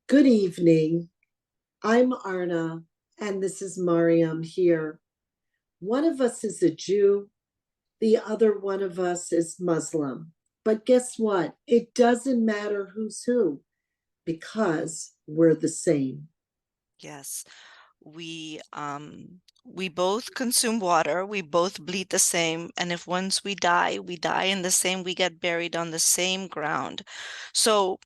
Good evening. I'm Arna, and this is Mariam here. One of us is a Jew, the other one of us is Muslim. But guess what? It doesn't matter who's who because we're the same. Yes, we both consume water, we both bleed the same, and if once we die in the same, we get buried on the same ground. So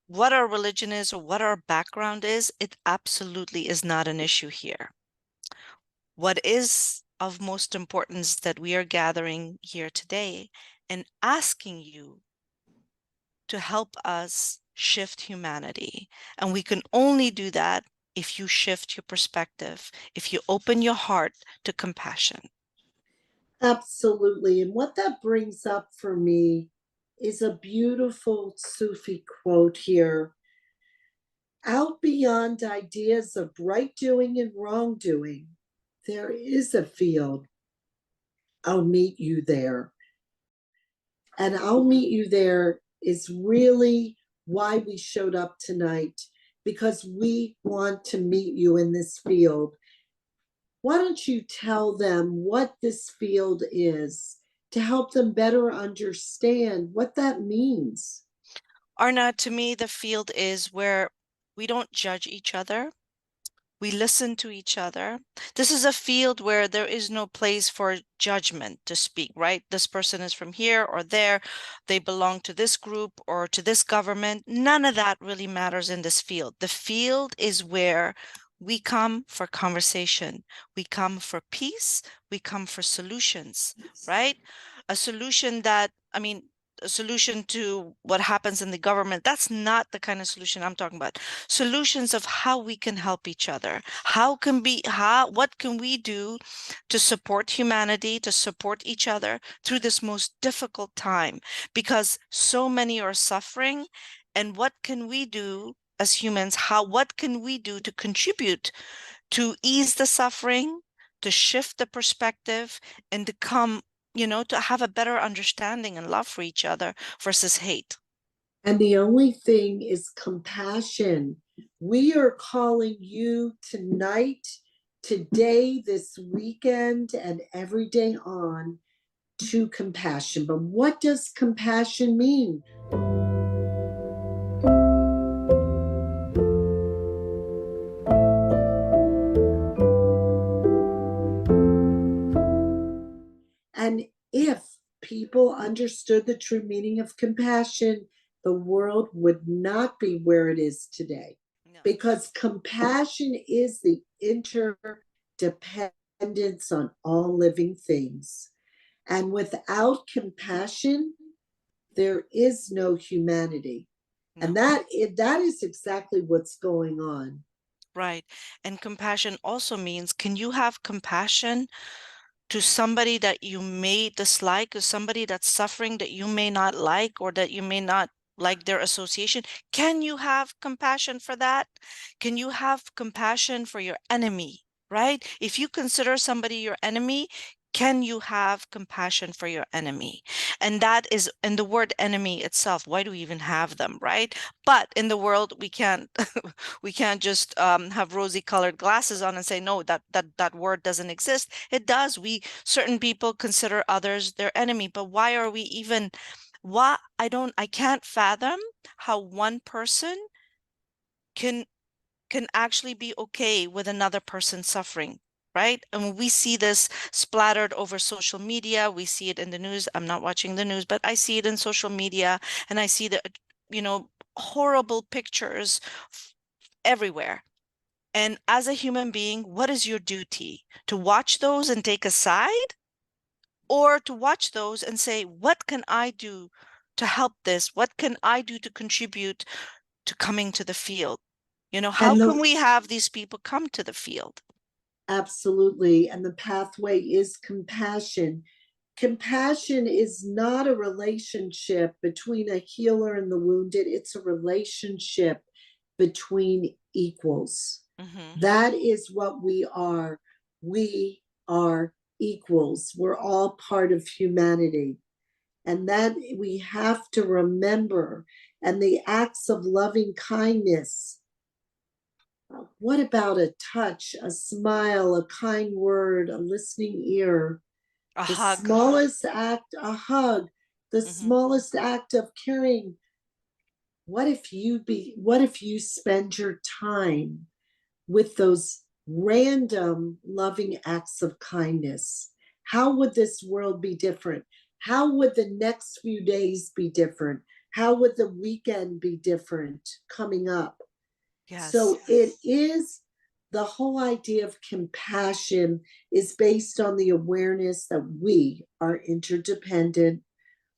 what our religion is or what our background is, it absolutely is not an issue here. What is of most importance that we are gathering here today and asking you to help us shift humanity. And we can only do that if you shift your perspective, if you open your heart to compassion. Absolutely. And what that brings up for me is a beautiful Sufi quote here. Out beyond ideas of right doing and wrongdoing, there is a field. I'll meet you there. And I'll meet you there is really why we showed up tonight, because we want to meet you in this field. Why don't you tell them what this field is to help them better understand what that means? Arna, to me, the field is where we don't judge each other. We listen to each other. This is a field where there is no place for judgment to speak, right? This person is from here or there. They belong to this group or to this government. None of that really matters in this field. The field is where we come for conversation. We come for peace. We come for solutions, right? A solution that, a solution to what happens in the government, that's not the kind of solution I'm talking about. Solutions of how we can help each other. What can we do to support humanity, to support each other through this most difficult time? Because so many are suffering. And what can we do as humans? What can we do to contribute to ease the suffering, to shift the perspective, and to to have a better understanding and love for each other versus hate? And the only thing is compassion. We are calling you tonight, today, this weekend, and every day on to compassion. But what does compassion mean? And if people understood the true meaning of compassion, the world would not be where it is today. No. Because compassion is the interdependence on all living things. And without compassion, there is no humanity. And No. that is exactly what's going on. Right. And compassion also means, can you have compassion to somebody that you may dislike, or somebody that's suffering that you may not like, or that you may not like their association? Can you have compassion for that? Can you have compassion for your enemy, right? If you consider somebody your enemy, can you have compassion for your enemy? And that is in the word enemy itself. Why do we even have them, right? But in the world, we can't we can't just have rosy colored glasses on and say no, that word doesn't exist. It does. We certain people consider others their enemy, but why are we even? Why I can't fathom how one person can can actually be okay with another person suffering, right? And we see this splattered over social media. We see it in the news. I'm not watching the news, but I see it in social media, and I see the, you know, horrible pictures everywhere. And as a human being, what is your duty? To watch those and take a side, or to watch those and say, what can I do to help this? What can I do to contribute to coming to the field? How And can the we have these people come to the field? Absolutely. And the pathway is compassion. Compassion is not a relationship between a healer and the wounded, it's a relationship between equals. Mm-hmm. That is what we are. We are equals. We're all part of humanity. And that we have to remember. And the acts of loving kindness What about a touch, a smile, a kind word, a listening ear? A The hug. smallest act, a hug, the Hmm. smallest act of caring. What if you spend your time with those random loving acts of kindness? How would this world be different? How would the next few days be different? How would the weekend be different coming up? Yes. So it is, the whole idea of compassion is based on the awareness that we are interdependent.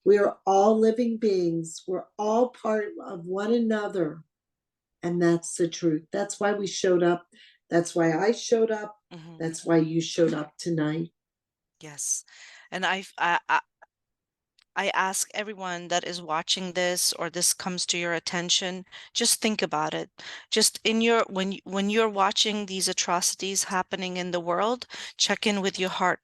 We are all living beings. We're all part of one another. And that's the truth. That's why we showed up. That's why I showed up. Hmm. That's why you showed up tonight. Yes. And I ask everyone that is watching this or this comes to your attention, just think about it. Just in your when you're watching these atrocities happening in the world, check in with your heart.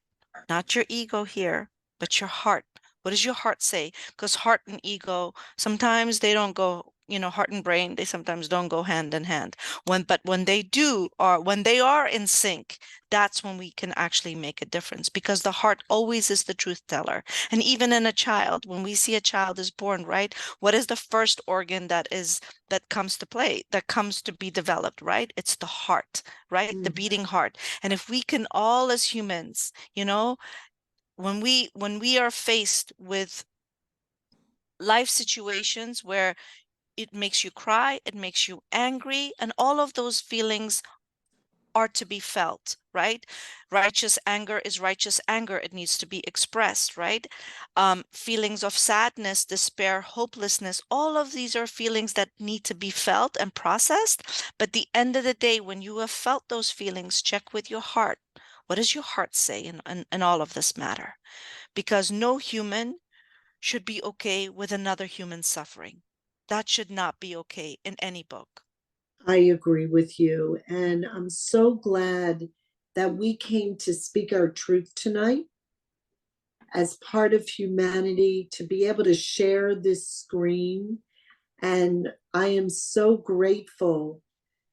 Not your ego here, but your heart. What does your heart say? Because heart and ego, sometimes they don't go, heart and brain, they sometimes don't go hand in hand. But when they do, or when they are in sync, that's when we can actually make a difference because the heart always is the truth teller. And even in a child, when we see a child is born, right? What is the first organ that comes to play, that comes to be developed, right? It's the heart, right? The Mm. beating heart. And if we can all as humans, when we are faced with life situations where it makes you cry, it makes you angry, and all of those feelings are to be felt, right? Righteous anger is righteous anger. It needs to be expressed, right? Feelings of sadness, despair, hopelessness, all of these are feelings that need to be felt and processed. But the end of the day, when you have felt those feelings, check with your heart. What does your heart say in all of this matter? Because no human should be okay with another human suffering. That should not be okay in any book. I agree with you. Mm. And I'm so glad that we came to speak our truth tonight as part of humanity, to be able to share this screen. And I am so grateful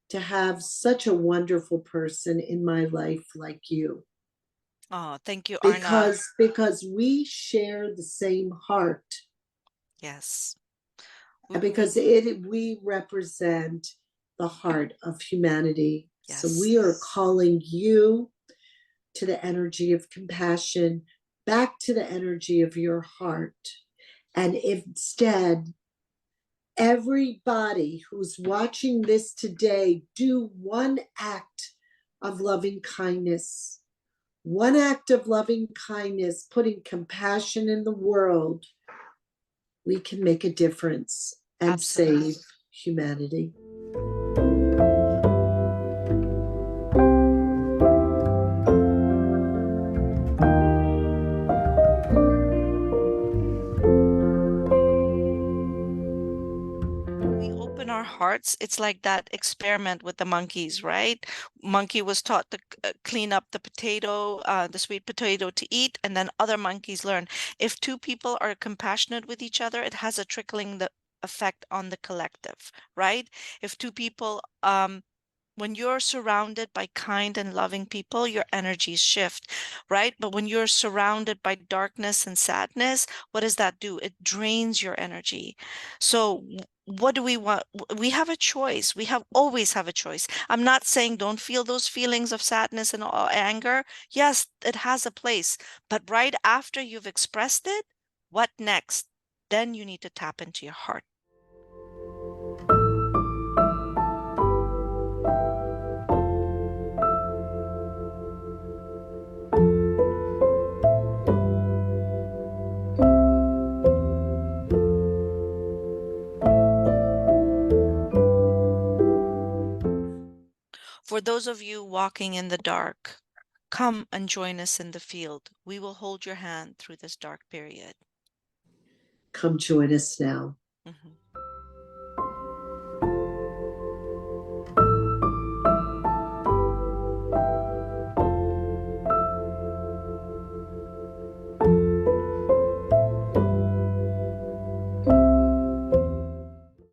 to have such a wonderful person in my life like you, Oh, thank you, Arna. because we share the same heart, Yes. and We, because we represent the heart of humanity. So yes. we are calling you to the energy of compassion, back to the energy of your heart. And instead, everybody who's watching this today, do one act of loving kindness. One act of loving kindness, putting compassion in the world, we can make a difference and Absolutely. save humanity. We open our hearts, it's like that experiment with the monkeys, right? Monkey was taught to clean up the potato, the sweet potato to eat, and then other monkeys learn. If two people are compassionate with each other, it has a trickling the effect on the collective, right? If two people, when you're surrounded by kind and loving people, your energies shift, right? But when you're surrounded by darkness and sadness, what does that do? It drains your energy. So what do we want? We have a choice. We have always have a choice. I'm not saying don't feel those feelings of sadness and anger. Yes, it has a place. But right after you've expressed it, what next? Then you need to tap into your heart. For those of you walking in the dark, come and join us in the field. We will hold your hand through this dark period. Come join us now. Mhm.